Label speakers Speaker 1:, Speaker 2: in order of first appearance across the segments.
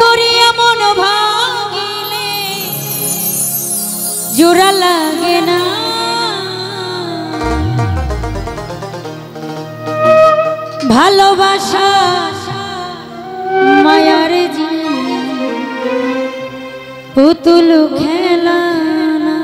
Speaker 1: করিয়া মন ভাঙিলে জোড়া লাগে না, ভালোবাসা মায়ার পুতুল খেলা না।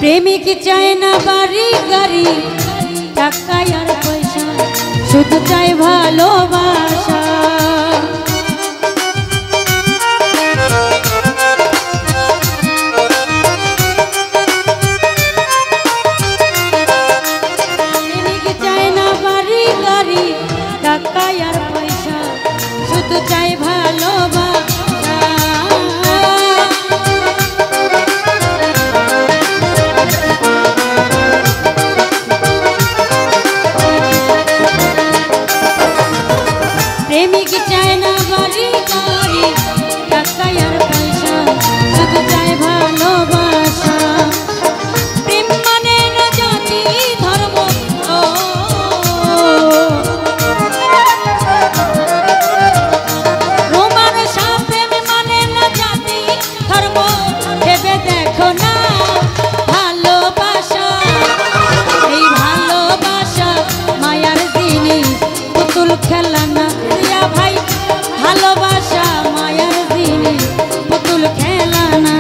Speaker 1: প্রেমিক চায় না বাড়ি গাড়ি টাকা আর পয়সা, শুধু চায় ভালোবাসা। প্রেমিক চায় না বাড়ি গাড়ি টাকা আর পয়সা, শুধু চায় ভালোবাসা। প্রেমিক চায় না বাড়ি গাড়ি টাকা আর পয়সা, শুধু চায় ভালোবাসা। প্রেম মানে না জাতি ধর্ম, রোমানসা প্রেম মানে না জাতি ধর্ম, ভেবে দেখো না ভালোবাসা। এই ভালোবাসা মায়ার জিনিস, পুতুল খেলা না ভাই, ভালোবাসা মায়ার জিনিস, পুতুল খেলা না।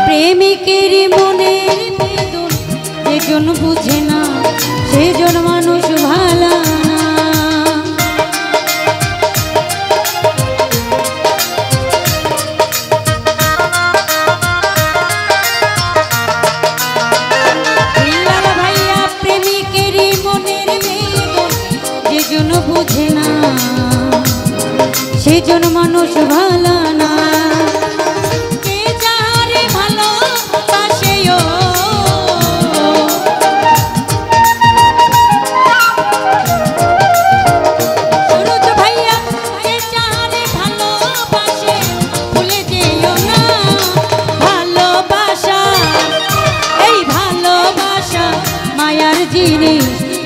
Speaker 1: প্রেমিকের মনের বেদন যেজন বুঝে না, সেজন মানুষ ভালো না। ভাইয়া প্রেমিকের মনের বেদন যেজন বুঝে না, সেজন মানুষ ভালো না।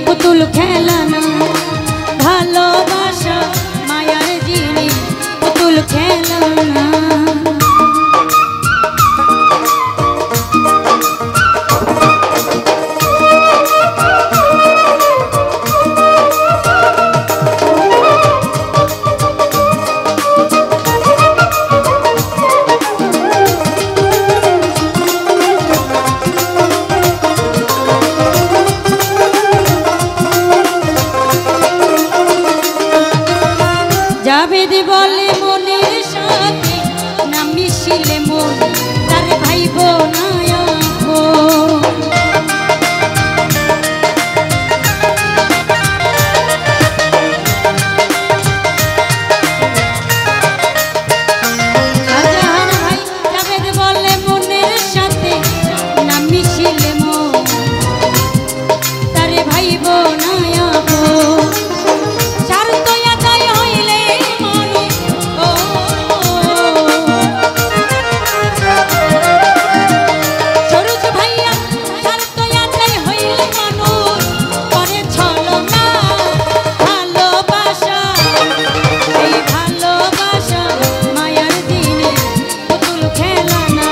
Speaker 1: পুতুল খেলা না, ভালোবাসা মায়ার জিনিস, পুতুল খেলা না। জাবেদ বলে মনের সাথে না মিশিলে মন তার ভাইব না আপন। শাহজাহান ভাই জাবেদ বলে মনের সাথে না মিশিলে মন তার ভাইব না আপন। স্বার্থ আদায় হইলে মনে সরোজ ভাইয়া স্বার্থ আদায় হইলে মানুষ করে ছলনা। ভালোবাসা এই ভালোবাসা মায়ার দিনে পুতুল খেলা না।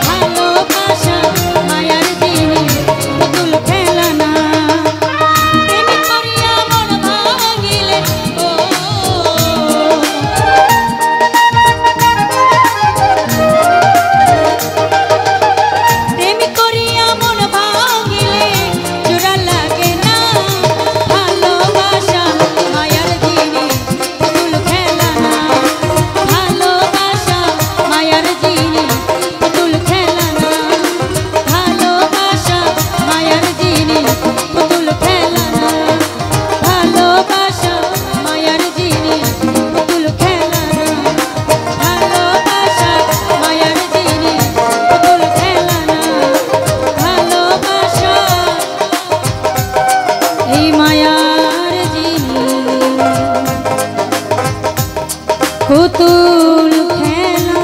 Speaker 1: ভালোবাসা মায়ার দিনে পুতুল খেলা না। প্রেম করিয়া মন ভাঙিলে প্রেম করিয়া মন ভাঙিলে জোড়া লাগে না। ভালোবাসা মায়ার দিনে পুতুল খেলা না। ভালোবাসা মায়ার দিনে পুতুল খেলা না। ভালোবাসা মায়ার দিনে পুতুল খেলা না। ভালোবাসা মায়ার দিনে পুতুল খেলা না। ভালোবাসা মায়ার দিনে পুতুল খেলা না। ভালোবাসা এই মায়ার দিনে পুতুল খেলা।